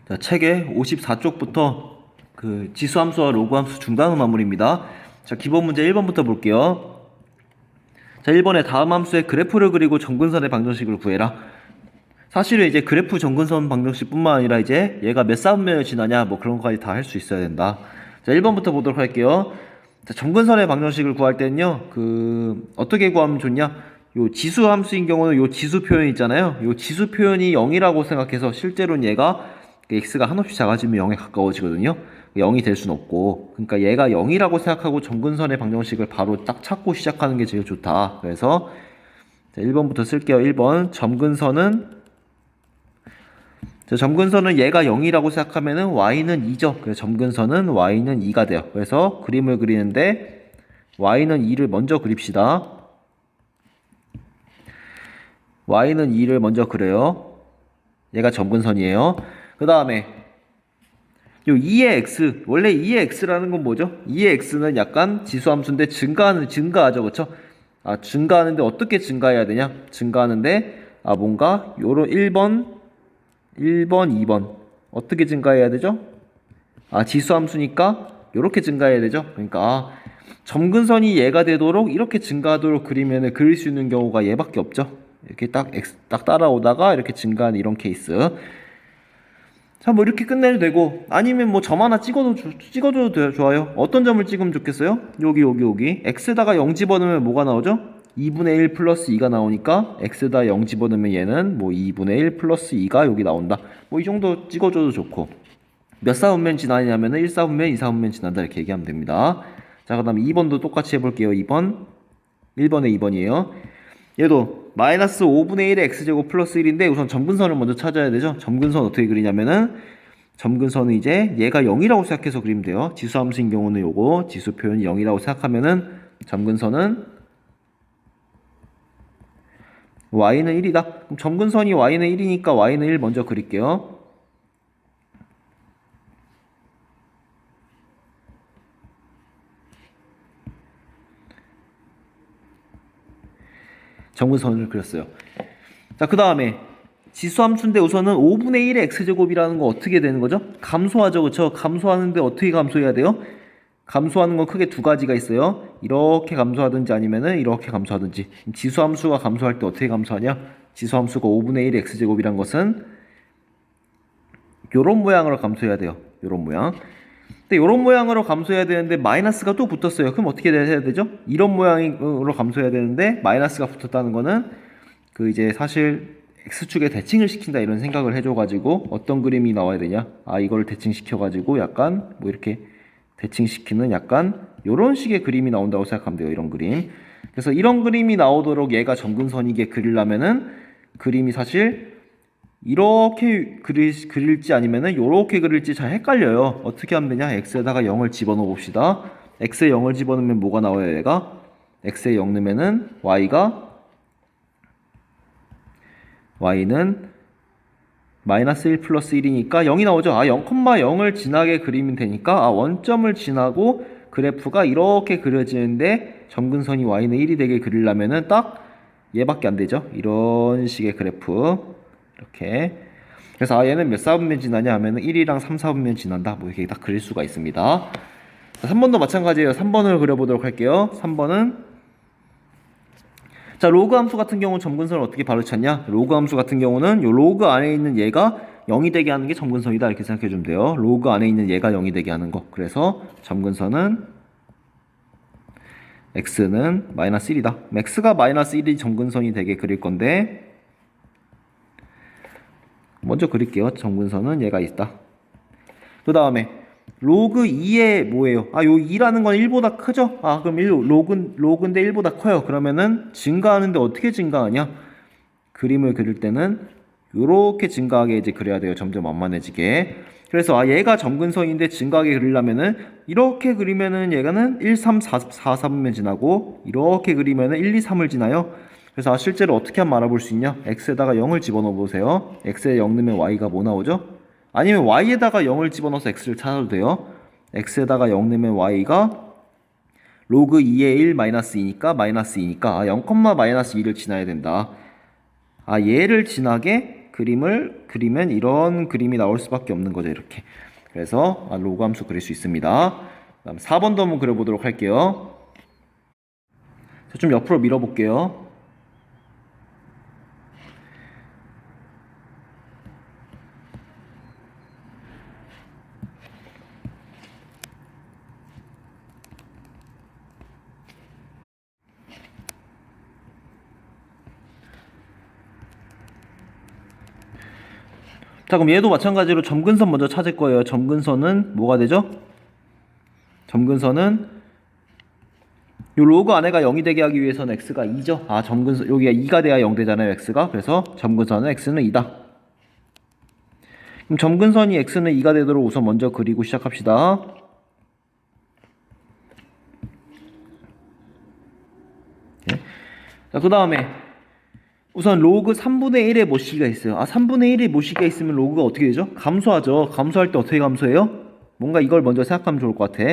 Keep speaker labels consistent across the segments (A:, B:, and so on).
A: 자, 책의 54쪽부터 그 지수함수와 로그함수 중간후 마무리입니다. 자, 기본 문제 1번부터 볼게요. 자, 1번에 다음 함수의 그래프를 그리고 점근선의 방정식을 구해라. 사실은 이제 그래프 점근선 방정식뿐만 아니라 이제 얘가 몇 사분면을 지나냐 뭐 그런 것까지 다 할 수 있어야 된다. 자, 1번부터 보도록 할게요. 자, 점근선의 방정식을 구할 때는요, 어떻게 구하면 좋냐? 요 지수 함수인 경우는 요 지수 표현 있잖아요. 요 지수 표현이 0이라고 생각해서 실제로는 얘가 x가 한없이 작아지면 0에 가까워지거든요. 0이 될 수는 없고, 그러니까 얘가 0이라고 생각하고 점근선의 방정식을 바로 딱 찾고 시작하는 게 제일 좋다. 그래서 자, 1번부터 쓸게요. 1번 점근선은 얘가 0이라고 생각하면은 y는 2죠. 그래서 점근선은 y는 2가 돼요. 그래서 그림을 그리는데 y는 2를 먼저 그립시다. y는 2를 먼저 그려요. 얘가 점근선이에요. 그 다음에 요 2의 x, 원래 2의 x라는 건 뭐죠? 2의 x는 약간 지수함수인데 증가하죠. 그쵸? 증가하는데 어떻게 증가해야 되냐? 증가하는데 뭔가 요런 1번, 2번 어떻게 증가해야 되죠? 지수함수니까 요렇게 증가해야 되죠. 그러니까 점근선이 얘가 되도록 이렇게 증가하도록 그리면은 그릴 수 있는 경우가 얘밖에 없죠. 이렇게 딱 따라오다가 이렇게 증가하는 이런 케이스. 자, 뭐 이렇게 끝내도 되고, 아니면 뭐 점 하나 찍어줘도 좋아요. 어떤 점을 찍으면 좋겠어요? 여기. x에다가 0 집어넣으면 뭐가 나오죠? 2분의 1 플러스 2가 나오니까 x에다 0 집어넣으면 얘는 뭐 2분의 1 플러스 2가 여기 나온다. 뭐 이 정도 찍어줘도 좋고, 몇 사분면 지나냐면은 1사분면, 2사분면 지난다 이렇게 얘기하면 됩니다. 자, 그 다음에 2번도 똑같이 해볼게요. 2번 1번에 2번이에요. 얘도 마이너스 5분의 1의 x제곱 플러스 1인데 우선 점근선을 먼저 찾아야 되죠. 점근선 어떻게 그리냐면은 점근선은 이제 얘가 0이라고 생각해서 그리면 돼요. 지수함수인 경우는 요거 지수 표현 0이라고 생각하면은 점근선은 y는 1이다. 그럼 점근선이 y는 1이니까 y는 1 먼저 그릴게요. 점근선을 그렸어요. 자, 그 다음에 지수함수인데 우선은 5분의 1의 x제곱이라는 거 어떻게 되는 거죠? 감소하죠. 그쵸? 감소하는데 어떻게 감소해야 돼요? 감소하는 건 크게 두 가지가 있어요. 이렇게 감소하든지 아니면은 이렇게 감소하든지. 지수함수가 감소할 때 어떻게 감소하냐? 지수함수가 5분의 1의 x제곱이란 것은 요런 모양으로 감소해야 돼요. 요런 모양. 근데 요런 모양으로 감소해야 되는데 마이너스가 또 붙었어요. 그럼 어떻게 해야 되죠? 이런 모양으로 감소해야 되는데 마이너스가 붙었다는 거는 이제 사실 x축에 대칭을 시킨다 이런 생각을 해줘가지고 어떤 그림이 나와야 되냐? 이걸 대칭시켜가지고 약간 뭐 이렇게 대칭시키는 약간 요런 식의 그림이 나온다고 생각하면 돼요. 이런 그림. 그래서 이런 그림이 나오도록 얘가 점근선이게 그리려면은 그림이 사실 이렇게 그릴지 아니면은 요렇게 그릴지 잘 헷갈려요. 어떻게 하면 되냐? x에다가 0을 집어넣어 봅시다. x에 0을 집어넣으면 뭐가 나와요, 얘가? x에 0 넣으면은 y는 마이너스 1 플러스 1이니까 0이 나오죠. 0,0을 지나게 그리면 되니까 원점을 지나고 그래프가 이렇게 그려지는데 점근선이 y는 1이 되게 그리려면은 딱 얘밖에 안 되죠. 이런 식의 그래프. 이렇게. 그래서 얘는 몇 사분면 지나냐 하면은 1이랑 3, 4분면 지난다. 뭐 이렇게 딱 그릴 수가 있습니다. 자, 3번도 마찬가지예요. 3번을 그려보도록 할게요. 3번은 자, 로그 함수 같은 경우 점근선을 어떻게 바로 찾냐? 로그 함수 같은 경우는 요 로그 안에 있는 얘가 0이 되게 하는 게 점근선이다 이렇게 생각해 주면 돼요. 로그 안에 있는 얘가 0이 되게 하는 거. 그래서 점근선은 x는 마이너스 1이다. x가 마이너스 1이 점근선이 되게 그릴 건데 먼저 그릴게요. 점근선은 얘가 있다. 그 다음에 로그 2에 뭐예요? 요 2라는 건 1보다 크죠? 그럼 로그인데 1보다 커요. 그러면은 증가하는데 어떻게 증가하냐? 그림을 그릴 때는 이렇게 증가하게 이제 그려야 돼요. 점점 완만해지게. 그래서 얘가 점근선인데 증가하게 그리려면은 이렇게 그리면은 얘가는 1, 3, 4, 4분면 지나고 이렇게 그리면은 1, 2, 3을 지나요. 그래서 실제로 어떻게 하면 알아볼 수 있냐? x에다가 0을 집어넣어 보세요. x에 0 넣으면 y가 뭐 나오죠? 아니면 y에다가 0을 집어넣어서 x를 찾아도 돼요. x에다가 0 넣으면 y가 로그 2의 1 마이너스 2니까 마이너스 2니까 0, 마이너스 2를 지나야 된다. 얘를 지나게 그림을 그리면 이런 그림이 나올 수밖에 없는 거죠. 이렇게. 그래서 로그 함수 그릴 수 있습니다. 그다음 4번도 한번 그려보도록 할게요. 좀 옆으로 밀어볼게요. 자, 그럼 얘도 마찬가지로 점근선 먼저 찾을 거예요. 점근선은 뭐가 되죠? 점근선은 요 로그 안에가 0이 되게 하기 위해서는 x가 2죠. 점근선 여기가 2가 돼야 0 되잖아요. x가. 그래서 점근선은 x는 2다. 그럼 점근선이 x는 2가 되도록 우선 먼저 그리고 시작합시다. 네. 자, 그 다음에 우선 로그 3분의 1의 모시기가 있어요. 3분의 1의 모시기가 있으면 로그가 어떻게 되죠? 감소하죠. 감소할 때 어떻게 감소해요? 뭔가 이걸 먼저 생각하면 좋을 것 같아.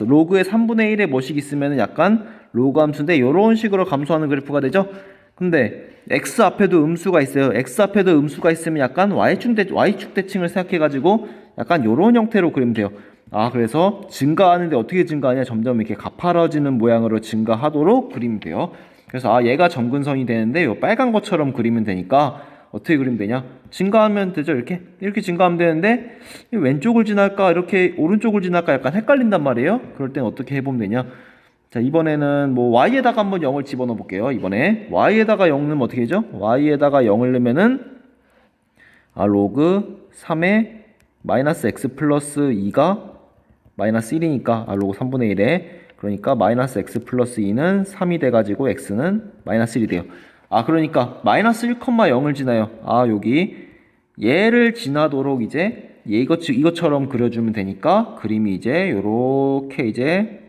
A: 로그의 3분의 1의 모시기 있으면 약간 로그 함수인데 이런 식으로 감소하는 그래프가 되죠. 근데 x 앞에도 음수가 있어요. x 앞에도 음수가 있으면 약간 y축 대칭을 생각해가지고 약간 이런 형태로 그리면 돼요. 그래서 증가하는데 어떻게 증가하냐? 점점 이렇게 가파라지는 모양으로 증가하도록 그리면 돼요. 그래서 얘가 점근선이 되는데 요 빨간 것처럼 그리면 되니까 어떻게 그리면 되냐? 증가하면 되죠. 이렇게 증가하면 되는데 왼쪽을 지날까 이렇게 오른쪽을 지날까 약간 헷갈린단 말이에요. 그럴 땐 어떻게 해보면 되냐? 자, 이번에는 뭐 y에다가 한번 0을 집어넣어 볼게요. 이번에 y에다가 0 넣으면 어떻게 되죠? y에다가 0을 넣으면은 로그 3에 마이너스 x 플러스 2가 마이너스 1이니까 로그 3분의 1에 그러니까 마이너스 x 플러스 2는 3이 돼가지고 x는 마이너스 1이 돼요. 그러니까 마이너스 1,0을 지나요. 여기 얘를 지나도록 이제 이것처럼 그려주면 되니까 그림이 이제 요렇게 이제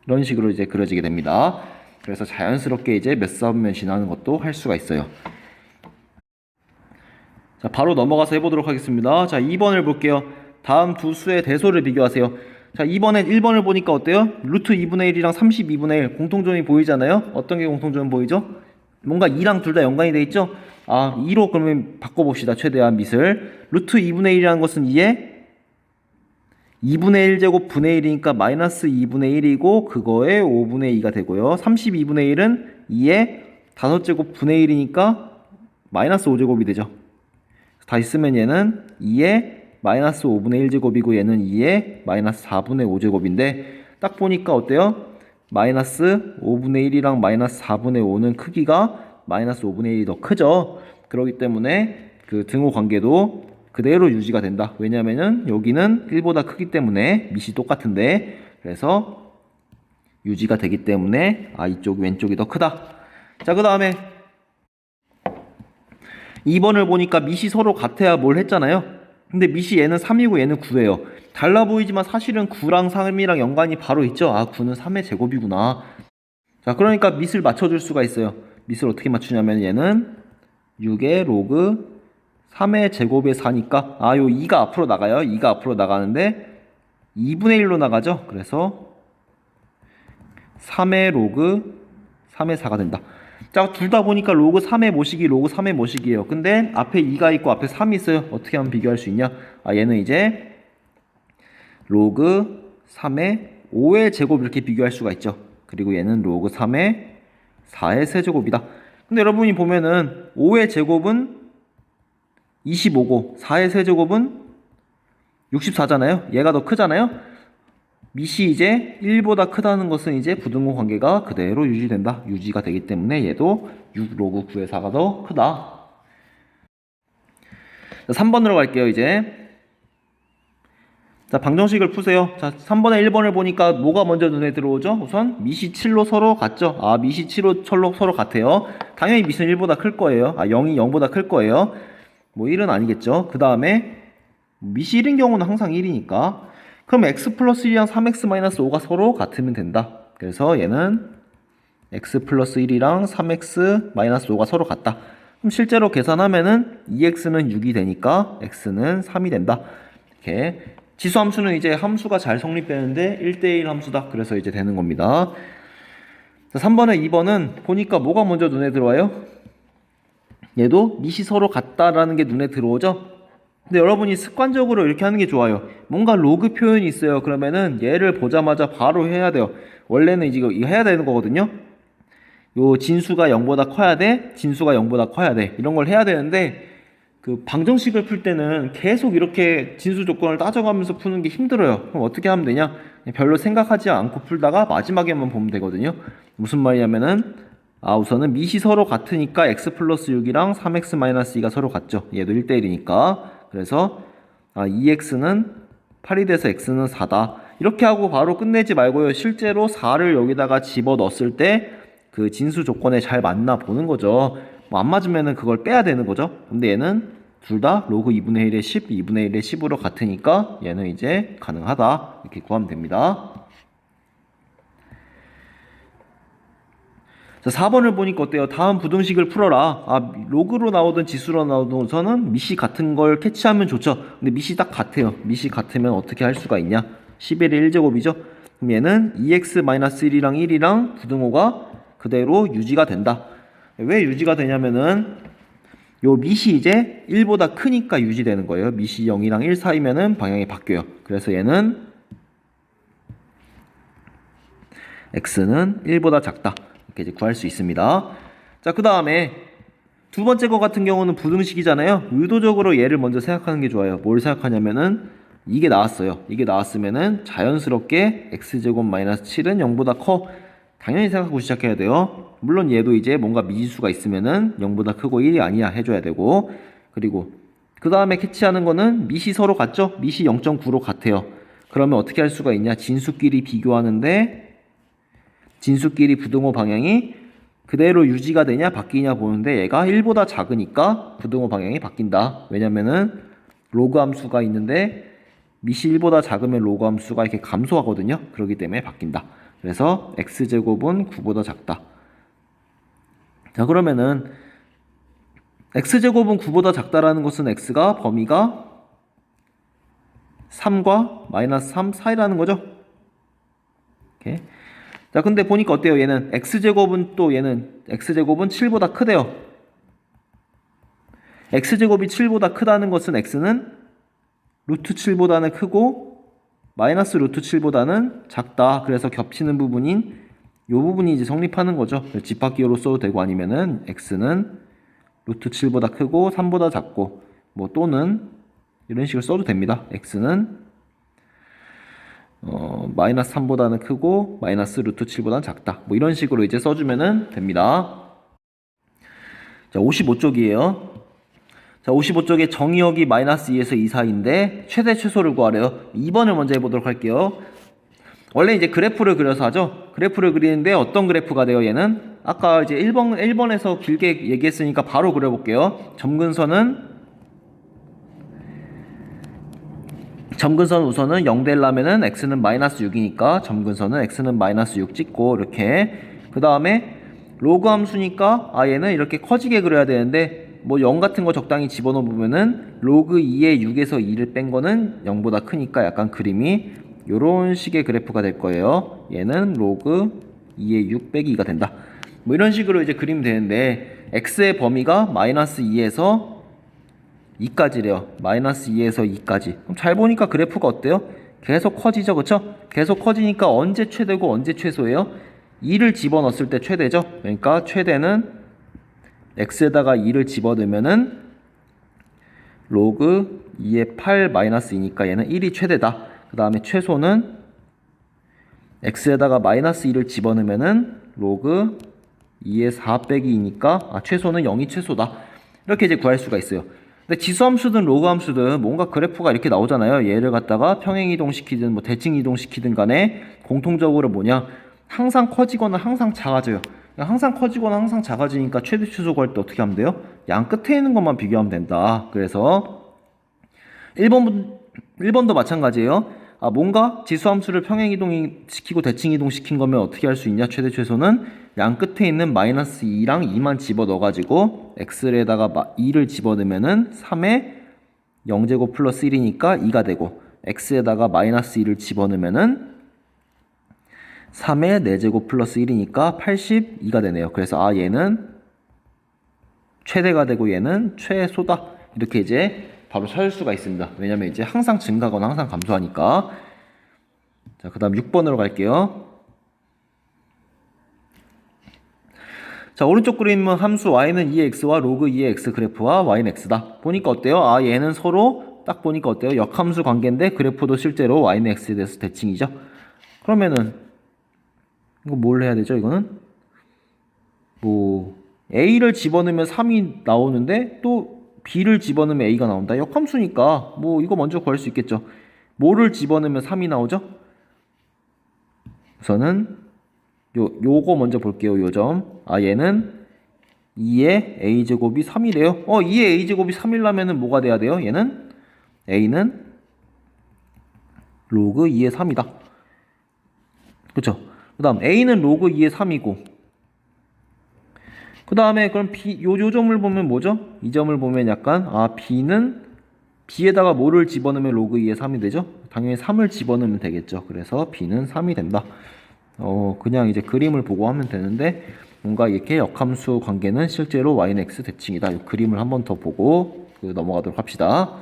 A: 이런 식으로 이제 그려지게 됩니다. 그래서 자연스럽게 이제 몇 사분면 지나는 것도 할 수가 있어요. 자, 바로 넘어가서 해보도록 하겠습니다. 자, 2번을 볼게요. 다음 두 수의 대소를 비교하세요. 자, 1번을 보니까 어때요? 루트 2분의 1이랑 32분의 1 공통점이 보이잖아요. 어떤 게 공통점 보이죠? 뭔가 2랑 둘 다 연관이 돼 있죠? 2로 그러면 바꿔봅시다. 최대한 밑을. 루트 2분의 1이라는 것은 2에 2분의 1제곱 분의 1이니까 마이너스 2분의 1이고 그거에 5분의 2가 되고요. 32분의 1은 2에 5제곱 분의 1이니까 마이너스 5제곱이 되죠. 다시 쓰면 얘는 2에 마이너스 5분의 1제곱이고 얘는 2에 마이너스 4분의 5제곱인데 딱 보니까 어때요? 마이너스 5분의 1이랑 마이너스 4분의 5는 크기가 마이너스 5분의 1이 더 크죠. 그렇기 때문에 그 등호 관계도 그대로 유지가 된다. 왜냐면은 여기는 1보다 크기 때문에 밑이 똑같은데 그래서 유지가 되기 때문에 이쪽 왼쪽이 더 크다. 자, 그 다음에 2번을 보니까 밑이 서로 같아야 뭘 했잖아요. 근데 밑이 얘는 3이고 얘는 9예요. 달라 보이지만 사실은 9랑 3이랑 연관이 바로 있죠. 9는 3의 제곱이구나. 자, 그러니까 밑을 맞춰줄 수가 있어요. 밑을 어떻게 맞추냐면 얘는 6의 로그 3의 제곱에 4니까 요 2가 앞으로 나가요. 2가 앞으로 나가는데 2분의 1로 나가죠. 그래서 3의 로그 3의 4가 된다. 자, 둘 다 보니까 로그 3의 모식이 로그 3의 모식이에요. 근데 앞에 2가 있고 앞에 3이 있어요. 어떻게 하면 비교할 수 있냐? 얘는 이제 로그 3의 5의 제곱 이렇게 비교할 수가 있죠. 그리고 얘는 로그 3의 4의 세제곱이다. 근데 여러분이 보면은 5의 제곱은 25고 4의 세제곱은 64잖아요. 얘가 더 크잖아요. 밑이 이제 1보다 크다는 것은 이제 부등호 관계가 그대로 유지된다. 유지가 되기 때문에 얘도 6 로그 9의 4가 더 크다. 자, 3번으로 갈게요. 이제 자, 방정식을 푸세요. 자, 3번에 1번을 보니까 뭐가 먼저 눈에 들어오죠? 우선 밑이 7로 서로 같죠? 밑이 7로 서로 같아요. 당연히 밑은 1보다 클 거예요. 0이 0보다 클 거예요. 뭐 1은 아니겠죠. 그 다음에 밑이 1인 경우는 항상 1이니까 그럼 x 플러스 1이랑 3x 마이너스 5가 서로 같으면 된다. 그래서 얘는 x 플러스 1이랑 3x 마이너스 5가 서로 같다. 그럼 실제로 계산하면은 2x는 6이 되니까 x는 3이 된다. 이렇게 지수함수는 이제 함수가 잘 성립되는데 1대1 함수다. 그래서 이제 되는 겁니다. 자, 3번에 2번은 보니까 뭐가 먼저 눈에 들어와요? 얘도 밑이 서로 같다라는 게 눈에 들어오죠? 근데 여러분이 습관적으로 이렇게 하는 게 좋아요. 뭔가 로그 표현이 있어요. 그러면은 얘를 보자마자 바로 해야 돼요. 원래는 이제 이거 해야 되는 거거든요. 요 진수가 0보다 커야 돼. 진수가 0보다 커야 돼. 이런 걸 해야 되는데 그 방정식을 풀 때는 계속 이렇게 진수 조건을 따져가면서 푸는 게 힘들어요. 그럼 어떻게 하면 되냐? 별로 생각하지 않고 풀다가 마지막에만 보면 되거든요. 무슨 말이냐면은 우선은 밑이 서로 같으니까 x 플러스 6이랑 3x 마이너스 2가 서로 같죠. 얘도 1대1이니까. 그래서 2x는 8이 돼서 x는 4다. 이렇게 하고 바로 끝내지 말고요. 실제로 4를 여기다가 집어 넣었을 때 그 진수 조건에 잘 맞나 보는 거죠. 뭐 안 맞으면은 그걸 빼야 되는 거죠. 근데 얘는 둘 다 로그 2분의 1에 10, 2분의 1에 10으로 같으니까 얘는 이제 가능하다. 이렇게 구하면 됩니다. 자, 4번을 보니까 어때요? 다음 부등식을 풀어라. 로그로 나오든 지수로 나오든 밑이 같은 걸 캐치하면 좋죠. 근데 밑이 딱 같아요. 밑이 같으면 어떻게 할 수가 있냐? 11의 1제곱이죠. 그럼 얘는 2x-1이랑 1이랑 부등호가 그대로 유지가 된다. 왜 유지가 되냐면은 요 밑이 이제 1보다 크니까 유지되는 거예요. 밑이 0이랑 1 사이면은 방향이 바뀌어요. 그래서 얘는 x는 1보다 작다. 이렇게 이제 구할 수 있습니다. 자, 그 다음에 두 번째 거 같은 경우는 부등식이잖아요. 의도적으로 얘를 먼저 생각하는 게 좋아요. 뭘 생각하냐면은 이게 나왔어요. 이게 나왔으면은 자연스럽게 x제곱 마이너스 7은 0보다 커. 당연히 생각하고 시작해야 돼요. 물론 얘도 이제 뭔가 미지수가 있으면은 0보다 크고 1이 아니야 해줘야 되고, 그리고 그 다음에 캐치하는 거는 밑이 서로 같죠? 밑이 0.9로 같아요. 그러면 어떻게 할 수가 있냐? 진수끼리 비교하는데 진수끼리 부등호 방향이 그대로 유지가 되냐 바뀌냐 보는데 얘가 1보다 작으니까 부등호 방향이 바뀐다. 왜냐면은 로그 함수가 있는데 밑이 1보다 작으면 로그 함수가 이렇게 감소하거든요. 그렇기 때문에 바뀐다. 그래서 x제곱은 9보다 작다. 자, 그러면은 x제곱은 9보다 작다라는 것은 x가 범위가 3과 마이너스 3 사이라는 거죠. 이렇게. 자, 근데 보니까 어때요? 얘는 x제곱은 7보다 크대요. x제곱이 7보다 크다는 것은 x는 루트 7보다는 크고 마이너스 루트 7보다는 작다. 그래서 겹치는 부분인 이 부분이 이제 성립하는 거죠. 집합기호로 써도 되고 아니면은 x는 루트 7보다 크고 3보다 작고 뭐 또는 이런 식으로 써도 됩니다. x는 마이너스 3보다는 크고 마이너스 루트 7보다는 작다. 뭐 이런 식으로 이제 써주면은 됩니다. 자, 55쪽이에요. 자, 55쪽에 정의역이 마이너스 2에서 2 사이인데 최대 최소를 구하래요. 2번을 먼저 해보도록 할게요. 원래 이제 그래프를 그려서 하죠. 그래프를 그리는데 어떤 그래프가 돼요? 얘는 아까 이제 1번에서 길게 얘기했으니까 바로 그려볼게요. 점근선 우선은 0 되려면은 x는 마이너스 6이니까 점근선은 x는 마이너스 6 찍고 이렇게 그 다음에 로그 함수니까 얘는 이렇게 커지게 그려야 되는데 뭐 0 같은 거 적당히 집어넣으면은 로그 2의 6에서 2를 뺀 거는 0보다 크니까 약간 그림이 요런 식의 그래프가 될 거예요. 얘는 로그 2의 6 빼기 2가 된다. 뭐 이런 식으로 이제 그리면 되는데 x의 범위가 마이너스 2에서 2까지래요. 마이너스 2에서 2까지. 그럼 잘 보니까 그래프가 어때요? 계속 커지죠, 그쵸? 계속 커지니까 언제 최대고 언제 최소예요? 2를 집어넣었을 때 최대죠. 그러니까 최대는 x에다가 2를 집어넣으면은 로그 2의 8 마이너스 2니까 얘는 1이 최대다. 그 다음에 최소는 x에다가 마이너스 2를 집어넣으면은 로그 2의 4 빼기 2니까 최소는 0이 최소다. 이렇게 이제 구할 수가 있어요. 근데 지수함수든 로그함수든 뭔가 그래프가 이렇게 나오잖아요. 얘를 갖다가 평행이동시키든 뭐 대칭이동시키든 간에 공통적으로 뭐냐? 항상 커지거나 항상 작아져요. 항상 커지거나 항상 작아지니까 최대 최소 구할 때 어떻게 하면 돼요? 양 끝에 있는 것만 비교하면 된다. 그래서 1번도 마찬가지예요. 뭔가 지수함수를 평행이동시키고 대칭이동시킨 거면 어떻게 할 수 있냐? 최대 최소는 양 끝에 있는 마이너스 2랑 2만 집어넣어가지고 x에다가 2를 집어넣으면은 3에 0제곱 플러스 1이니까 2가 되고 x에다가 마이너스 2를 집어넣으면은 3에 4제곱 플러스 1이니까 82가 되네요. 그래서 얘는 최대가 되고 얘는 최소다. 이렇게 이제 바로 찾을 수가 있습니다. 왜냐면 이제 항상 증가하거나 항상 감소하니까. 자, 그 다음 6번으로 갈게요. 자, 오른쪽 그림은 함수 y는 2x와 로그 2의 x 그래프와 y는 x다. 보니까 어때요? 아, 얘는 서로 딱 보니까 어때요? 역함수 관계인데 그래프도 실제로 y는 x에 대해서 대칭이죠. 그러면은 이거 뭘 해야 되죠? 이거는 뭐 a를 집어넣으면 3이 나오는데 또 b를 집어넣으면 a가 나온다. 역함수니까 뭐 이거 먼저 구할 수 있겠죠. 뭐를 집어넣으면 3이 나오죠? 우선은 요거 먼저 볼게요. 요 점. 아, 얘는 2의 a제곱이 3이래요. 2의 a제곱이 3이라면은 뭐가 돼야 돼요? 얘는 a는 로그 2의 3이다. 그쵸? 그 다음 a는 로그 2의 3이고 그 다음에 그럼 b 요 점을 보면 뭐죠? 이 점을 보면 약간 b는 b에다가 뭐를 집어넣으면 로그 2의 3이 되죠? 당연히 3을 집어넣으면 되겠죠. 그래서 b는 3이 된다. 그냥 이제 그림을 보고 하면 되는데 뭔가 이렇게 역함수 관계는 실제로 y는 x 대칭이다. 이 그림을 한 번 더 보고 넘어가도록 합시다.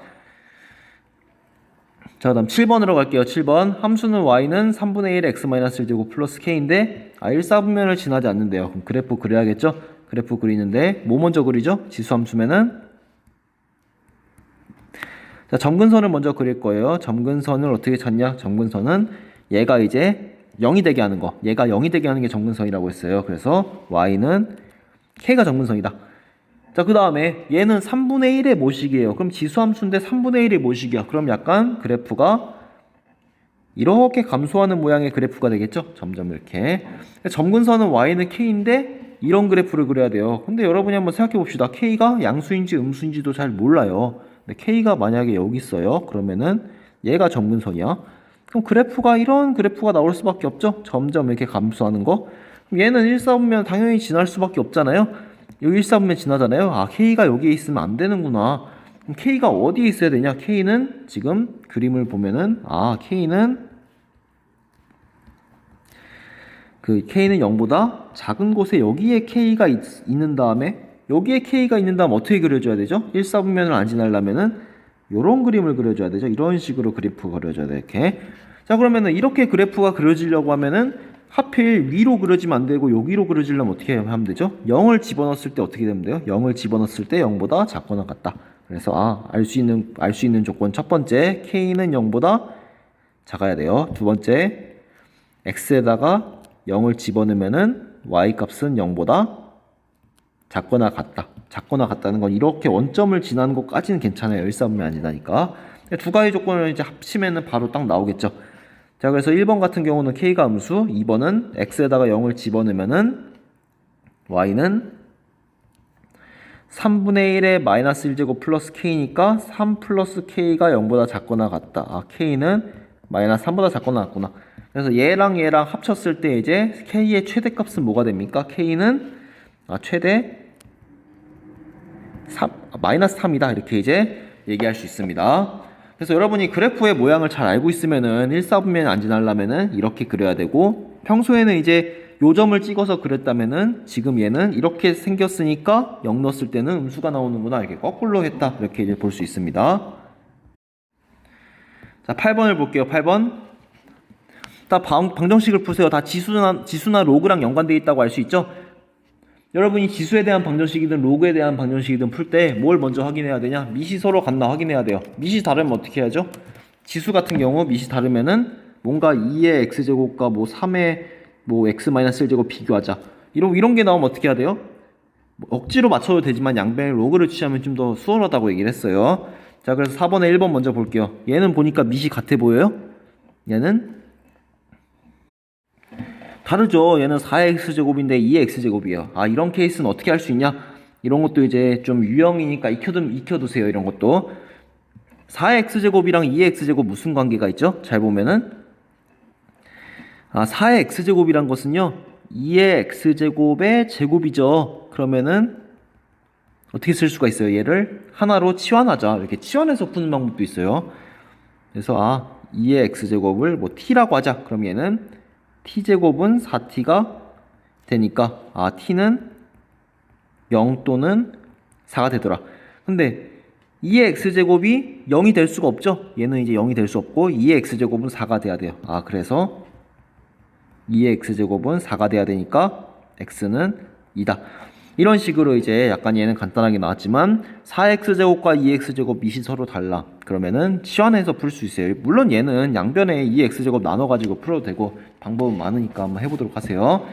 A: 자, 그다음 7번으로 갈게요. 7번. 함수는 y는 3분의 1 x-1제곱 플러스 k인데 1사분면을 지나지 않는데요. 그럼 그래프 그려야겠죠? 그래프 그리는데 뭐 먼저 그리죠? 지수함수면은 자, 점근선을 먼저 그릴 거예요. 점근선을 어떻게 찾냐? 점근선은 얘가 이제 0이 되게 하는 거. 얘가 0이 되게 하는 게 점근선이라고 했어요. 그래서 y는 k가 점근선이다. 자, 그 다음에 얘는 3분의 1의 모식이에요. 그럼 지수함수인데 3분의 1의 모식이야. 그럼 약간 그래프가 이렇게 감소하는 모양의 그래프가 되겠죠? 점점 이렇게. 점근선은 y는 k인데 이런 그래프를 그려야 돼요. 근데 여러분이 한번 생각해 봅시다. k가 양수인지 음수인지도 잘 몰라요. 근데 k가 만약에 여기 있어요. 그러면은 얘가 점근선이야. 그럼 그래프가 이런 그래프가 나올 수밖에 없죠? 점점 이렇게 감소하는 거. 그럼 얘는 1사분면 당연히 지날 수밖에 없잖아요. 여기 1사분면 지나잖아요. 아, k가 여기에 있으면 안 되는구나. 그럼 k가 어디에 있어야 되냐? k는 지금 그림을 보면은 k는 k는 0보다 작은 곳에 여기에 k가 있는 다음에 여기에 k가 있는 다음 어떻게 그려줘야 되죠? 1사분면을 안 지나려면은 요런 그림을 그려줘야 되죠. 이런 식으로 그래프 그려줘야 돼. 이렇게. 자, 그러면은 이렇게 그래프가 그려지려고 하면은 하필 위로 그려지면 안 되고 여기로 그려지려면 어떻게 하면 되죠? 0을 집어넣었을 때 어떻게 되면 돼요? 0을 집어넣었을 때 0보다 작거나 같다. 그래서 알 수 있는 조건 첫 번째 k는 0보다 작아야 돼요. 두 번째 x에다가 0을 집어넣으면은 y 값은 0보다 작거나 같다. 작거나 같다는 건 이렇게 원점을 지나는 것까지는 괜찮아요. 1사분면 안 지나니까. 두 가지 조건을 이제 합치면은 바로 딱 나오겠죠. 자, 그래서 1번 같은 경우는 k가 음수, 2번은 x에다가 0을 집어넣으면은 y는 3분의 1의 마이너스 1제곱 플러스 k니까 3 플러스 k가 0보다 작거나 같다. k는 마이너스 3보다 작거나 같구나. 그래서 얘랑 합쳤을 때 이제 k의 최대값은 뭐가 됩니까? k는 최대 마이너스 3이다. 이렇게 이제 얘기할 수 있습니다. 그래서 여러분이 그래프의 모양을 잘 알고 있으면은 1사분면 안 지나려면은 이렇게 그려야 되고 평소에는 이제 요점을 찍어서 그렸다면은 지금 얘는 이렇게 생겼으니까 0 넣었을 때는 음수가 나오는구나. 이렇게 거꾸로 했다. 이렇게 이제 볼 수 있습니다. 자, 8번을 볼게요. 8번. 다 방정식을 푸세요. 다 지수나 로그랑 연관되어 있다고 알 수 있죠? 여러분이 지수에 대한 방정식이든 로그에 대한 방정식이든 풀 때 뭘 먼저 확인해야 되냐? 밑이 서로 같나 확인해야 돼요. 밑이 다르면 어떻게 해야죠? 지수 같은 경우 밑이 다르면은 뭔가 2의 x제곱과 3의 x-1제곱 비교하자. 이런 게 나오면 어떻게 해야 돼요? 억지로 맞춰도 되지만 양변에 로그를 취하면 좀 더 수월하다고 얘기를 했어요. 자, 그래서 4번에 1번 먼저 볼게요. 얘는 보니까 밑이 같아 보여요? 얘는 다르죠. 얘는 4x제곱인데 2x제곱이에요. 이런 케이스는 어떻게 할 수 있냐? 이런 것도 이제 좀 유형이니까 익혀두세요. 이런 것도. 4x제곱이랑 2x제곱 무슨 관계가 있죠? 잘 보면은 4의 x제곱이란 것은요 2의 x제곱의 제곱이죠. 그러면은 어떻게 쓸 수가 있어요? 얘를 하나로 치환하자. 이렇게 치환해서 푸는 방법도 있어요. 그래서 2의 x제곱을 t라고 하자. 그럼 얘는 t제곱은 4t가 되니까 t는 0 또는 4가 되더라. 근데 2의 x제곱이 0이 될 수가 없죠. 얘는 이제 0이 될 수 없고 2의 x제곱은 4가 돼야 돼요. 그래서 2의 x제곱은 4가 돼야 되니까 x는 2다. 이런 식으로 이제 약간 얘는 간단하게 나왔지만 4x제곱과 2x제곱 밑이 서로 달라. 그러면은 치환해서 풀 수 있어요. 물론 얘는 양변에 2x제곱 나눠가지고 풀어도 되고 방법은 많으니까 한번 해보도록 하세요.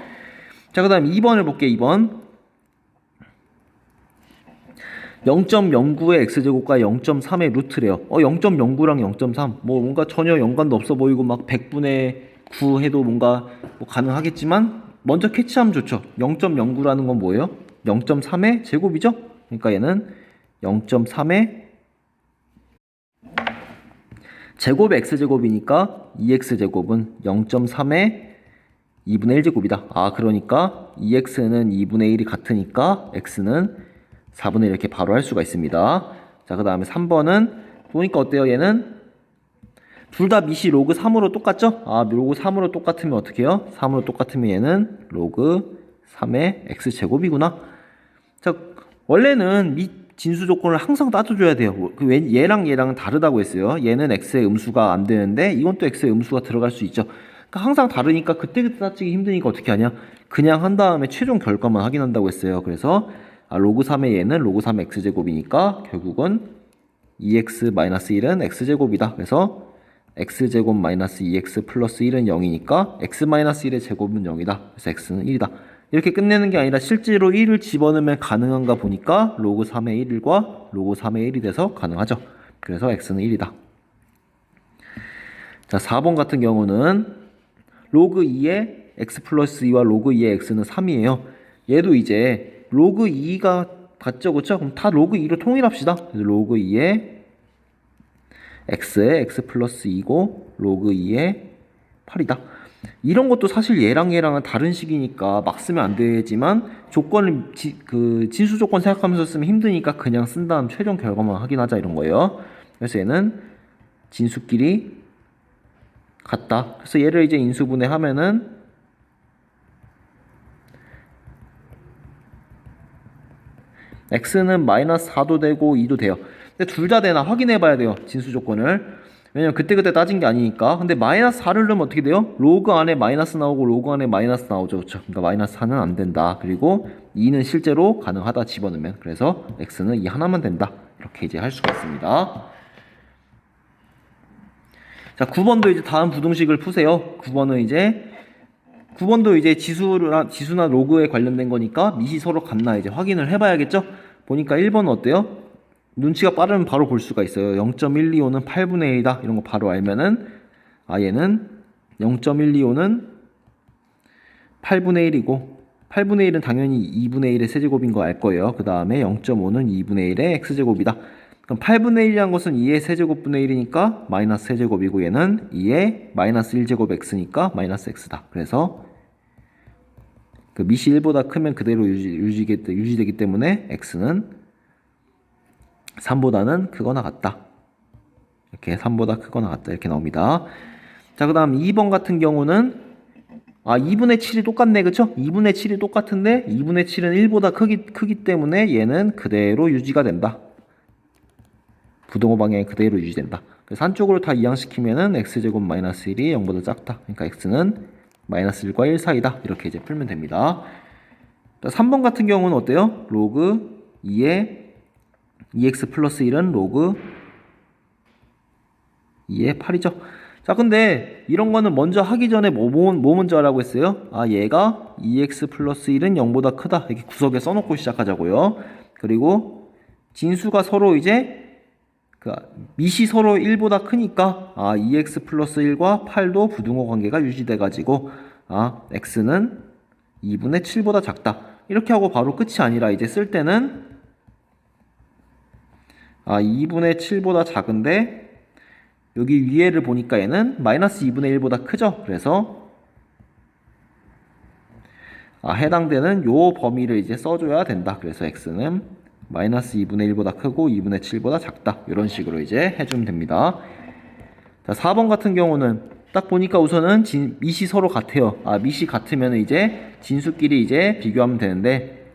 A: 자, 그 다음 2번을 볼게요. 2번 0.09의 x제곱과 0.3의 루트래요. 0.09랑 0.3 뭐 뭔가 전혀 연관도 없어 보이고 막 100분의 9 해도 뭔가 뭐 가능하겠지만 먼저 캐치하면 좋죠. 0.09라는 건 뭐예요? 0.3의 제곱이죠? 그러니까 얘는 0.3의 제곱 x제곱이니까 2x제곱은 0.3의 2분의 1제곱이다. 그러니까 2x는 2분의 1이 같으니까 x는 4분의 1 이렇게 바로 할 수가 있습니다. 자, 그 다음에 3번은 보니까 어때요? 얘는 둘 다 밑이 로그 3으로 똑같죠? 로그 3으로 똑같으면 어떻게 해요? 3으로 똑같으면 얘는 로그 3의 x제곱이구나. 자, 원래는 밑 진수 조건을 항상 따져줘야 돼요. 얘랑 얘랑은 다르다고 했어요. 얘는 x의 음수가 안 되는데 이건 또 x의 음수가 들어갈 수 있죠. 그러니까 항상 다르니까 그때그때 따지기 힘드니까 어떻게 하냐? 그냥 한 다음에 최종 결과만 확인한다고 했어요. 그래서 로그 3의 얘는 로그 3 x제곱이니까 결국은 2x-1은 x제곱이다. 그래서 x제곱 마이너스 2x 플러스 1은 0이니까 x-1의 제곱은 0이다. 그래서 x는 1이다. 이렇게 끝내는 게 아니라 실제로 1을 집어넣으면 가능한가 보니까 로그 3의 1과 로그 3의 1이 돼서 가능하죠. 그래서 x는 1이다. 자, 4번 같은 경우는 로그 2의 x 플러스 2와 로그 2의 x는 3이에요. 얘도 이제 로그 2가 같죠, 그쵸? 그럼 다 로그 2로 통일합시다. 그래서 로그 2의 x의 x 플러스 2고 로그 2의 8이다. 이런 것도 사실 얘랑은 다른 식이니까 막 쓰면 안 되지만 조건을 진수 조건 생각하면서 쓰면 힘드니까 그냥 쓴 다음 최종 결과만 확인하자 이런 거예요. 그래서 얘는 진수끼리 같다. 그래서 얘를 이제 인수분해하면은 x는 마이너스 4도 되고 2도 돼요. 근데 둘 다 되나 확인해 봐야 돼요. 진수 조건을. 왜냐면 그때그때 따진 게 아니니까. 근데 마이너스 4를 넣으면 어떻게 돼요? 로그 안에 마이너스 나오고 로그 안에 마이너스 나오죠. 그렇죠? 그러니까 마이너스 4는 안 된다. 그리고 2는 실제로 가능하다 집어넣으면. 그래서 x는 2 하나만 된다. 이렇게 이제 할 수가 있습니다. 자, 9번도 이제 다음 부등식을 푸세요. 9번은 이제 9번도 이제 지수나 로그에 관련된 거니까 밑이 서로 같나 이제 확인을 해봐야겠죠? 보니까 1번은 어때요? 눈치가 빠르면 바로 볼 수가 있어요. 0.125는 8분의 1이다. 이런 거 바로 알면은, 얘는 0.125는 8분의 1이고, 8분의 1은 당연히 2분의 1의 세제곱인 거 알 거예요. 그 다음에 0.5는 2분의 1의 x제곱이다. 그럼 8분의 1이란 것은 2의 세제곱분의 1이니까 마이너스 세제곱이고 얘는 2의 마이너스 1제곱 x니까 마이너스 x다. 그래서 그 밑이 1보다 크면 그대로 유지되기 때문에 x는 3보다는 크거나 같다. 이렇게 3보다 크거나 같다. 이렇게 나옵니다. 자, 그 다음 2번 같은 경우는 2분의 7이 똑같네. 그쵸? 2분의 7이 똑같은데 2분의 7은 1보다 크기 때문에 얘는 그대로 유지가 된다. 부등호 방향이 그대로 유지된다. 그래서 한쪽으로 다 이항시키면은 x제곱 마이너스 1이 0보다 작다. 그러니까 x는 마이너스 1과 1 사이다. 이렇게 이제 풀면 됩니다. 3번 같은 경우는 어때요? 로그 2의 2x 플러스 1은 로그 2의 8이죠. 자, 근데 이런 거는 먼저 하기 전에 뭐 먼저 하라고 했어요? 얘가 2x 플러스 1은 0보다 크다. 이렇게 구석에 써놓고 시작하자고요. 그리고 진수가 서로 이제 밑이 서로 1보다 크니까 2x 플러스 1과 8도 부등호 관계가 유지돼가지고 x는 2분의 7보다 작다. 이렇게 하고 바로 끝이 아니라 이제 쓸 때는 2분의 7보다 작은데 여기 위에를 보니까 얘는 마이너스 2분의 1보다 크죠. 그래서 해당되는 요 범위를 이제 써줘야 된다. 그래서 x는 마이너스 2분의 1보다 크고 2분의 7보다 작다. 이런 식으로 이제 해주면 됩니다. 자, 4번 같은 경우는 딱 보니까 우선은 밑이 서로 같아요. 밑이 같으면 이제 진수끼리 이제 비교하면 되는데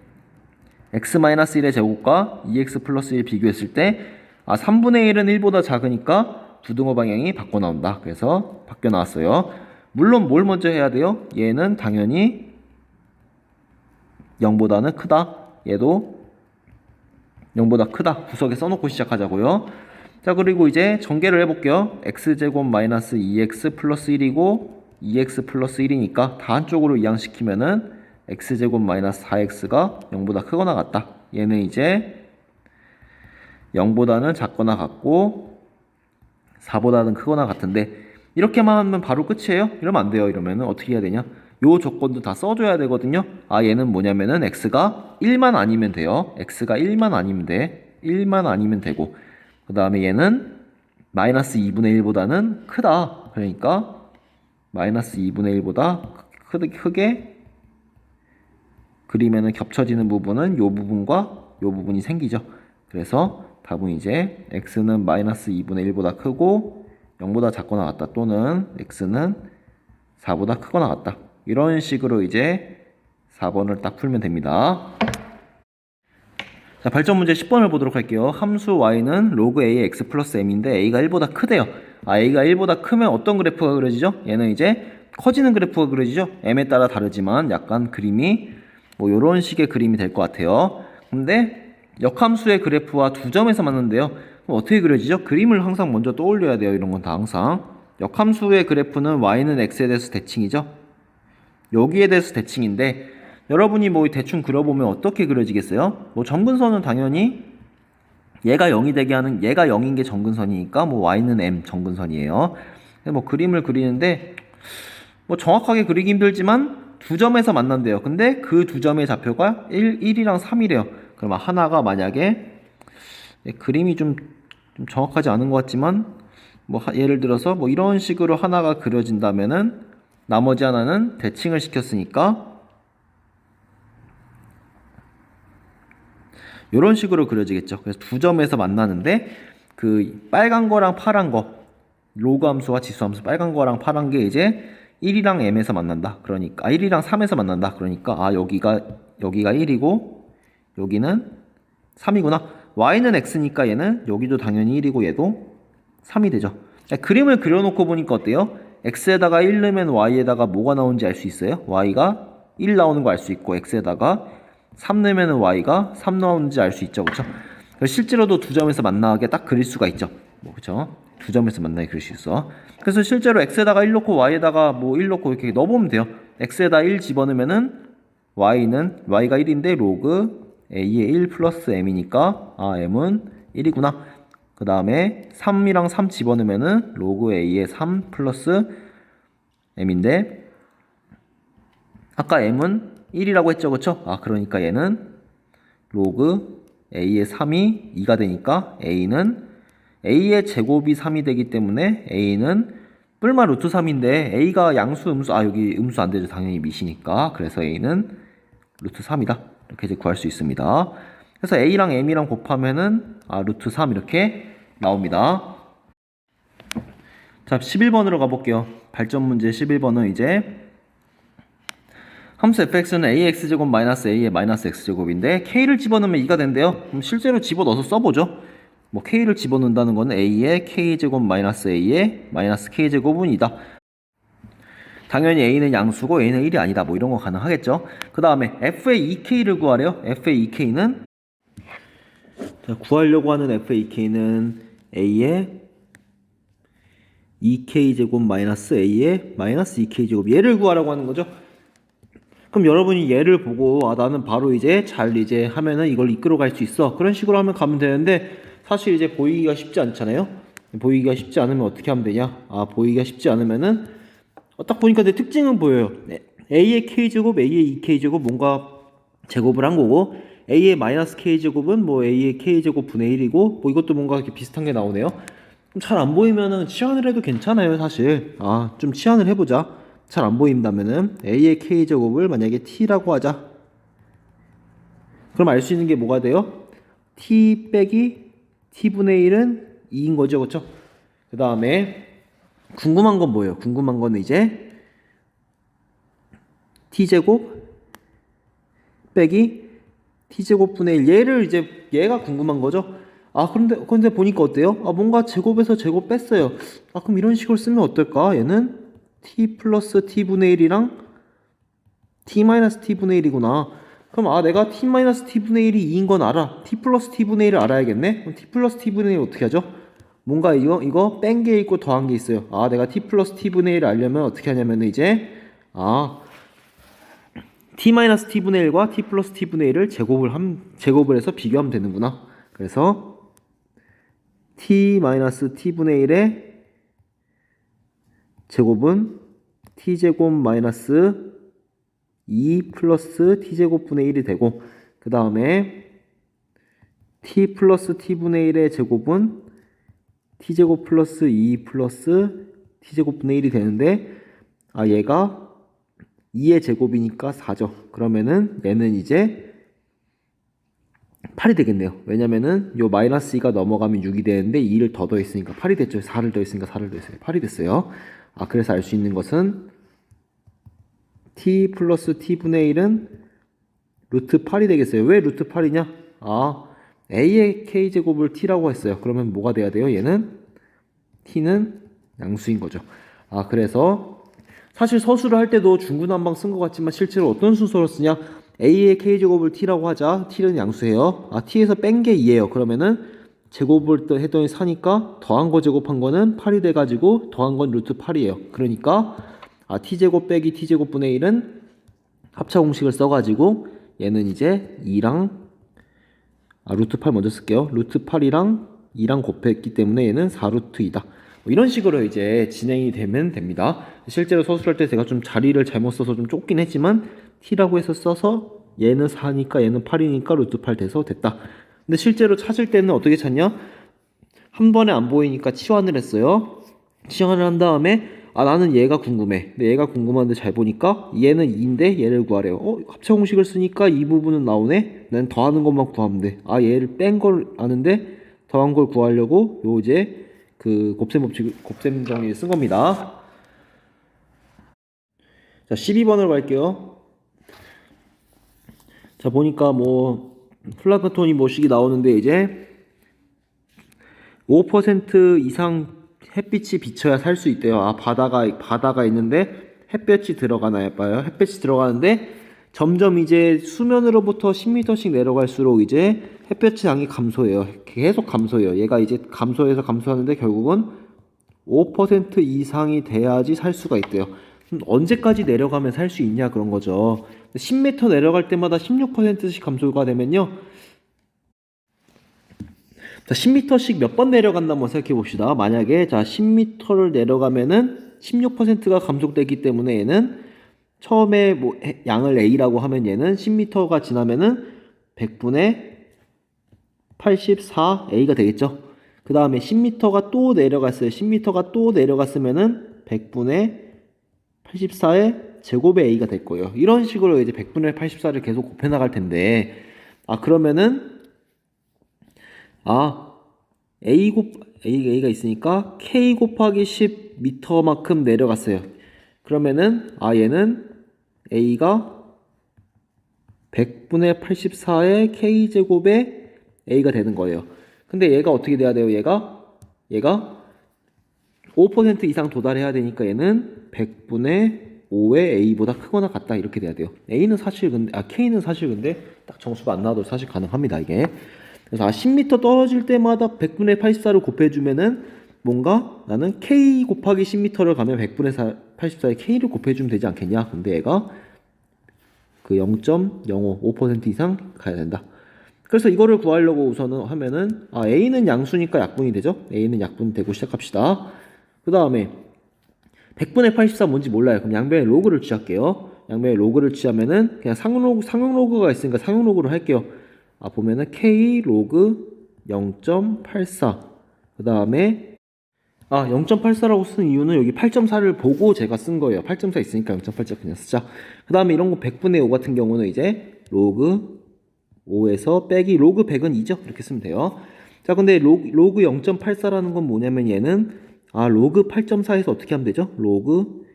A: x-1의 제곱과 2x 플러스 1 비교했을 때 3분의 1은 1보다 작으니까 부등호 방향이 바꿔 나온다. 그래서 바뀌어 나왔어요. 물론 뭘 먼저 해야 돼요? 얘는 당연히 0보다는 크다. 얘도 0보다 크다. 구석에 써놓고 시작하자고요. 자, 그리고 이제 전개를 해볼게요. x제곱 마이너스 2x 플러스 1이고 2x 플러스 1이니까 다 한쪽으로 이항시키면은 x제곱 마이너스 4x가 0보다 크거나 같다. 얘는 이제 0보다는 작거나 같고 4보다는 크거나 같은데 이렇게만 하면 바로 끝이에요? 이러면 안 돼요. 이러면은 어떻게 해야 되냐? 요 조건도 다 써줘야 되거든요. 얘는 뭐냐면은 x가 1만 아니면 돼요. x가 1만 아니면 돼. 1만 아니면 되고 그 다음에 얘는 마이너스 2분의 1보다는 크다. 그러니까 마이너스 2분의 1보다 크게 그리면은 겹쳐지는 부분은 요 부분과 요 부분이 생기죠. 그래서 답은 이제 x는 마이너스 2분의 1보다 크고 0보다 작거나 같다. 또는 x는 4보다 크거나 같다. 이런 식으로 이제 4번을 딱 풀면 됩니다. 자, 발전 문제 10번을 보도록 할게요. 함수 y는 로그 a의 x 플러스 m인데 a가 1보다 크대요. a가 1보다 크면 어떤 그래프가 그려지죠? 얘는 이제 커지는 그래프가 그려지죠? m에 따라 다르지만 약간 그림이 뭐 이런 식의 그림이 될 것 같아요. 근데 역함수의 그래프와 두 점에서 맞는데요. 그럼 어떻게 그려지죠? 그림을 항상 먼저 떠올려야 돼요. 이런 건 다 항상. 역함수의 그래프는 y는 x에 대해서 대칭이죠. 여기에 대해서 대칭인데 여러분이 뭐 대충 그려보면 어떻게 그려지겠어요? 뭐 점근선은 당연히 얘가 0이 되게 하는 얘가 0인 게 점근선이니까 뭐 y는 m 점근선이에요. 뭐 그림을 그리는데 뭐 정확하게 그리기 힘들지만 두 점에서 만난대요. 근데 그 두 점의 좌표가 1이랑 3이래요. 그럼 하나가 만약에 그림이 좀 정확하지 않은 것 같지만 뭐 예를 들어서 뭐 이런 식으로 하나가 그려진다면은 나머지 하나는 대칭을 시켰으니까 이런 식으로 그려지겠죠. 그래서 두 점에서 만나는데 그 빨간 거랑 파란 거 로그 함수와 지수 함수 빨간 거랑 파란 게 이제 1이랑 m에서 만난다. 그러니까 1이랑 3에서 만난다. 그러니까 여기가 1이고 여기는 3이구나. y는 x니까 얘는 여기도 당연히 1이고 얘도 3이 되죠. 그림을 그려놓고 보니까 어때요? x에다가 1 넣으면 y에다가 뭐가 나오는지 알 수 있어요? y가 1 나오는 거 알 수 있고 x에다가 3 넣으면 y가 3 나오는지 알 수 있죠. 그렇죠? 실제로도 두 점에서 만나게 딱 그릴 수가 있죠. 뭐 그렇죠? 두 점에서 만나게 그릴 수 있어. 그래서 실제로 x에다가 1 넣고 y에다가 뭐 1 넣고 이렇게 넣어보면 돼요. x에다 1 집어넣으면은 y가 1인데 로그 a의 1 플러스 m이니까 m은 1이구나. 그 다음에 3이랑 3 집어넣으면은 로그 a의 3 플러스 m인데 아까 m은 1이라고 했죠. 그쵸? 그러니까 얘는 로그 a의 3이 2가 되니까 a의 제곱이 3이 되기 때문에 a는 뿔마 루트 3인데 a가 양수 음수 여기 음수 안 되죠. 당연히 미시니까. 그래서 a는 루트 3이다. 이렇게 이제 구할 수 있습니다. 그래서 a랑 m이랑 곱하면은 루트 3 이렇게 나옵니다. 자, 11번으로 가볼게요. 발전 문제 11번은 이제 함수 fx는 ax제곱 마이너스 a의 마이너스 x제곱인데 k를 집어넣으면 2가 된대요. 그럼 실제로 집어넣어서 써보죠. 뭐 k를 집어넣는다는 거는 a의 k제곱 마이너스 a의 마이너스 k제곱은 2다. 당연히 a는 양수고 a는 1이 아니다. 뭐 이런 거 가능하겠죠. 그 다음에 f의 2k를 구하래요. f의 2k는 구하려고 하는 f의 2k는 a의 2k제곱 마이너스 a의 마이너스 2k제곱 얘를 구하라고 하는 거죠. 그럼 여러분이 얘를 보고 나는 바로 이제 잘 이제 하면은 이걸 이끌어 갈 수 있어. 그런 식으로 하면 가면 되는데 사실 이제 보이기가 쉽지 않잖아요. 보이기가 쉽지 않으면 어떻게 하면 되냐? 보이기가 쉽지 않으면은 딱 보니까 내 특징은 보여요. a의 k제곱, a의 2k제곱 뭔가 제곱을 한 거고 a의 마이너스 k제곱은 뭐 a의 k제곱 분의 1이고 뭐 이것도 뭔가 이렇게 비슷한 게 나오네요. 잘 안 보이면은 치환을 해도 괜찮아요, 사실. 좀 치환을 해보자. 잘 안 보인다면은 a의 k제곱을 만약에 t라고 하자. 그럼 알 수 있는 게 뭐가 돼요? t 빼기 t분의 1은 2인 거죠. 그쵸? 그 다음에 궁금한 건 뭐예요? 궁금한 거는 이제 t제곱 빼기 t제곱분의 1 얘를 이제 얘가 궁금한 거죠. 아 근데 보니까 어때요? 아 뭔가 제곱에서 제곱 뺐어요. 아 그럼 이런 식으로 쓰면 어떨까? 얘는 t 플러스 t분의 1이랑 t 마이너스 t분의 1이구나. 그럼 아 내가 t 마이너스 t분의 1이 2인 건 알아. t 플러스 t분의 1을 알아야겠네. 그럼 t 플러스 t분의 1 어떻게 하죠? 뭔가 이거 뺀 게 있고 더한 게 있어요. 아 내가 t 플러스 t분의 1을 알려면 어떻게 하냐면 이제 t 마이너스 t분의 1과 t 플러스 t분의 1을 제곱을 해서 비교하면 되는구나. 그래서 t 마이너스 t분의 1의 제곱은 t제곱 마이너스 2 플러스 t제곱분의 1이 되고, 그 다음에 t 플러스 t분의 1의 제곱은 t제곱 플러스 2 플러스 t제곱분의 1이 되는데, 아 얘가 2의 제곱이니까 4죠. 그러면은 얘는 이제 8이 되겠네요. 왜냐면은 요 마이너스 2가 넘어가면 6이 되는데 2를 더 더했으니까 8이 됐죠. 4를 더했으니까 4를 더했어요. 8이 됐어요. 아 그래서 알 수 있는 것은 t 플러스 t분의 1은 루트 8이 되겠어요. 왜 루트 8이냐? 아 a의 k제곱을 t라고 했어요. 그러면 뭐가 돼야 돼요? 얘는 t는 양수인 거죠. 아 그래서 사실 서술을 할 때도 중구난방 쓴 것 같지만 실제로 어떤 순서로 쓰냐? a의 k제곱을 t라고 하자. t는 양수예요. 아 t에서 뺀 게 2예요. 그러면은 제곱을 또 했더니 4니까 더한 거 제곱한 거는 8이 돼가지고 더한 건 루트 8이에요. 그러니까 t제곱 빼기 t제곱분의 1은 합차 공식을 써가지고 얘는 이제 2랑 루트 8 먼저 쓸게요. 루트 8이랑 2랑 곱했기 때문에 얘는 4루트 2다. 뭐 이런 식으로 이제 진행이 되면 됩니다. 실제로 서술할 때 제가 좀 자리를 잘못 써서 좀 좁긴 했지만 t라고 해서 써서 얘는 4니까 얘는 8이니까 루트 8 돼서 됐다. 근데 실제로 찾을 때는 어떻게 찾냐? 한 번에 안 보이니까 치환을 했어요. 치환을 한 다음에 나는 얘가 궁금해. 근데 얘가 궁금한데 잘 보니까 얘는 2인데 얘를 구하래요. 합차 공식을 쓰니까 이 부분은 나오네. 난 더하는 것만 구하면 돼. 얘를 뺀 걸 아는데 더한 걸 구하려고 요 이제 그 곱셈 법칙, 곱셈 정리를 쓴 겁니다. 자, 12번으로 갈게요. 자, 보니까 뭐 플랑크톤이 뭐식이 나오는데 이제 5% 이상 햇빛이 비쳐야 살 수 있대요. 바다가 있는데 햇볕이 들어가나요? 봐요. 햇볕이 들어가는데 점점 이제 수면으로부터 10m씩 내려갈수록 이제 햇볕의 양이 감소해요. 계속 감소해요. 얘가 이제 감소해서 감소하는데 결국은 5% 이상이 돼야지 살 수가 있대요. 언제까지 내려가면 살 수 있냐 그런 거죠. 10m 내려갈 때마다 16%씩 감소가 되면요. 자, 10m씩 몇 번 내려간다 한번 생각해 봅시다. 만약에 자 10m를 내려가면은 16%가 감속되기 때문에 얘는 처음에 뭐 양을 A라고 하면 얘는 10m가 지나면은 100분의 84A가 되겠죠. 그 다음에 10m가 또 내려갔어요. 10m가 또 내려갔으면은 100분의 84의 제곱의 A가 될 거예요. 이런 식으로 이제 100분의 84를 계속 곱해 나갈 텐데, 그러면은, A가 있으니까 K 곱하기 10m만큼 내려갔어요. 그러면은, 얘는 A가 100분의 84의 K제곱의 A가 되는 거예요. 근데 얘가 어떻게 돼야 돼요? 얘가 5% 이상 도달해야 되니까 얘는 100분의 5의 A보다 크거나 같다 이렇게 돼야 돼요. K는 사실 근데 딱 정수가 안 나와도 사실 가능합니다 이게. 그래서 10m 떨어질 때마다 100분의 84를 곱해주면은 뭔가 나는 K 곱하기 10m를 가면 100분의 84에 K를 곱해주면 되지 않겠냐. 근데 얘가 그 0.05, 5% 이상 가야 된다. 그래서 이거를 구하려고 우선은 하면은 A는 양수니까 약분이 되죠. A는 약분이 되고 시작합시다. 그 다음에 100분의 84 뭔지 몰라요. 그럼 양변에 로그를 취할게요. 양변에 로그를 취하면은 그냥 상용 로그가 있으니까 상용 로그를 할게요. 보면은 K 로그 0.84. 그 다음에 0.84라고 쓴 이유는 여기 8.4를 보고 제가 쓴 거예요. 8.4 있으니까 0.84 그냥 쓰자. 그 다음에 이런 거 100분의 5 같은 경우는 이제 로그 5에서 빼기 로그 100은 2죠. 이렇게 쓰면 돼요. 자, 근데 로그 0.84라는 건 뭐냐면 얘는 로그 8.4에서 어떻게 하면 되죠? 로그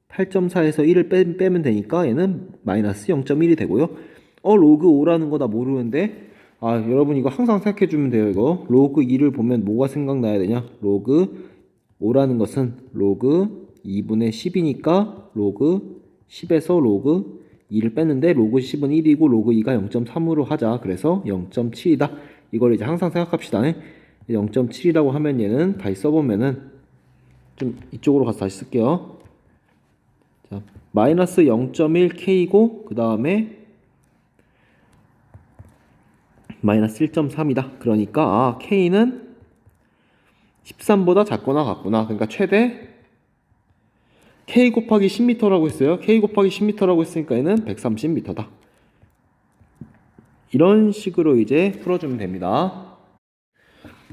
A: 8.4에서 1을 빼면 되니까 얘는 마이너스 0.1이 되고요. 로그 5라는 거 나 모르는데. 여러분 이거 항상 생각해 주면 돼요. 이거 로그 2를 보면 뭐가 생각나야 되냐? 로그 5라는 것은 로그 2분의 10이니까 로그 10에서 로그 2를 뺐는데 로그 10은 1이고 로그 2가 0.3으로 하자. 그래서 0.7이다. 이걸 이제 항상 생각합시다. 0.7이라고 하면 얘는 다시 써보면은 좀 이쪽으로 가서 다시 쓸게요. 자, 마이너스 0.1K고 그 다음에 마이너스 1.3이다. 그러니까 K는 13보다 작거나 같구나. 그러니까 최대 K 곱하기 10m라고 했어요. K 곱하기 10m라고 했으니까 얘는 130m다. 이런 식으로 이제 풀어주면 됩니다.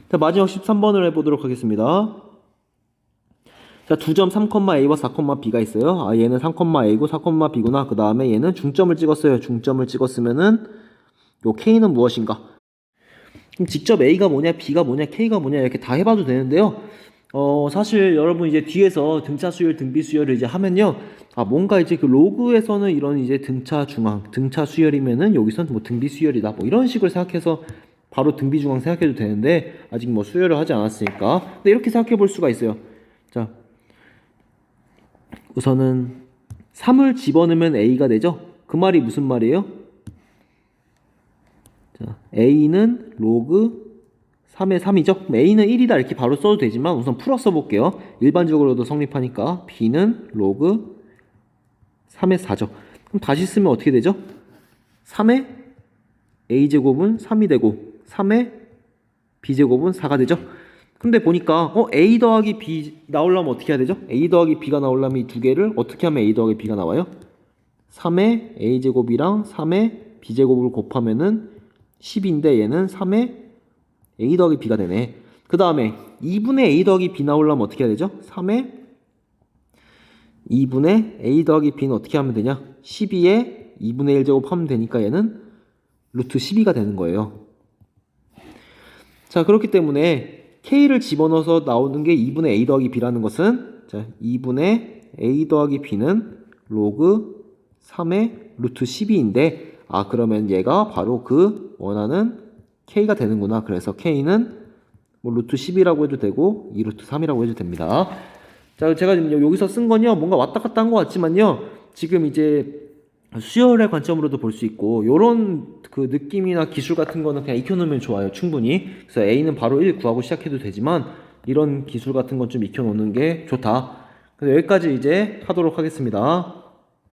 A: 자, 마지막 13번을 해보도록 하겠습니다. 자, 2점 3,A와 4,B가 있어요. 얘는 3,A고 4,B구나. 그 다음에 얘는 중점을 찍었어요. 중점을 찍었으면은 요 K는 무엇인가? 그럼 직접 A가 뭐냐, B가 뭐냐, K가 뭐냐 이렇게 다 해봐도 되는데요. 사실 여러분 이제 뒤에서 등차 수열, 등비 수열을 이제 하면요. 뭔가 이제 그 로그에서는 이런 이제 등차 중앙, 등차 수열이면은 여기선 뭐 등비 수열이다. 뭐 이런 식으로 생각해서 바로 등비 중앙 생각해도 되는데 아직 뭐 수열을 하지 않았으니까. 근데 이렇게 생각해 볼 수가 있어요. 자, 우선은 3을 집어넣으면 A가 되죠. 그 말이 무슨 말이에요? 자, A는 로그 3의 3이죠. A는 1이다 이렇게 바로 써도 되지만 우선 풀어 써볼게요. 일반적으로도 성립하니까 B는 로그 3의 4죠. 그럼 다시 쓰면 어떻게 되죠? 3의 A제곱은 3이 되고 3의 B제곱은 4가 되죠. 근데 보니까 A 더하기 B 나오려면 어떻게 해야 되죠? A 더하기 B가 나오려면 이 두 개를 어떻게 하면 A 더하기 B가 나와요? 3의 A제곱이랑 3의 B제곱을 곱하면은 10인데 얘는 3의 A 더하기 B가 되네. 그 다음에 2분의 A 더하기 B 나오려면 어떻게 해야 되죠? 3의 2분의 A 더하기 B는 어떻게 하면 되냐? 12에 2분의 1 제곱하면 되니까 얘는 루트 12가 되는 거예요. 자, 그렇기 때문에 K를 집어넣어서 나오는 게 2분의 A 더하기 B라는 것은 자, 2분의 A 더하기 B는 로그 3의 루트 12인데 그러면 얘가 바로 그 원하는 K가 되는구나. 그래서 K는 뭐 루트 10이라고 해도 되고 2 루트 3이라고 해도 됩니다. 자, 제가 지금 여기서 쓴 건요, 뭔가 왔다 갔다 한 것 같지만요, 지금 이제 수열의 관점으로도 볼 수 있고, 요런 그 느낌이나 기술 같은 거는 그냥 익혀놓으면 좋아요, 충분히. 그래서 A는 바로 1 구하고 시작해도 되지만, 이런 기술 같은 건 좀 익혀놓는 게 좋다. 그래서 여기까지 이제 하도록 하겠습니다.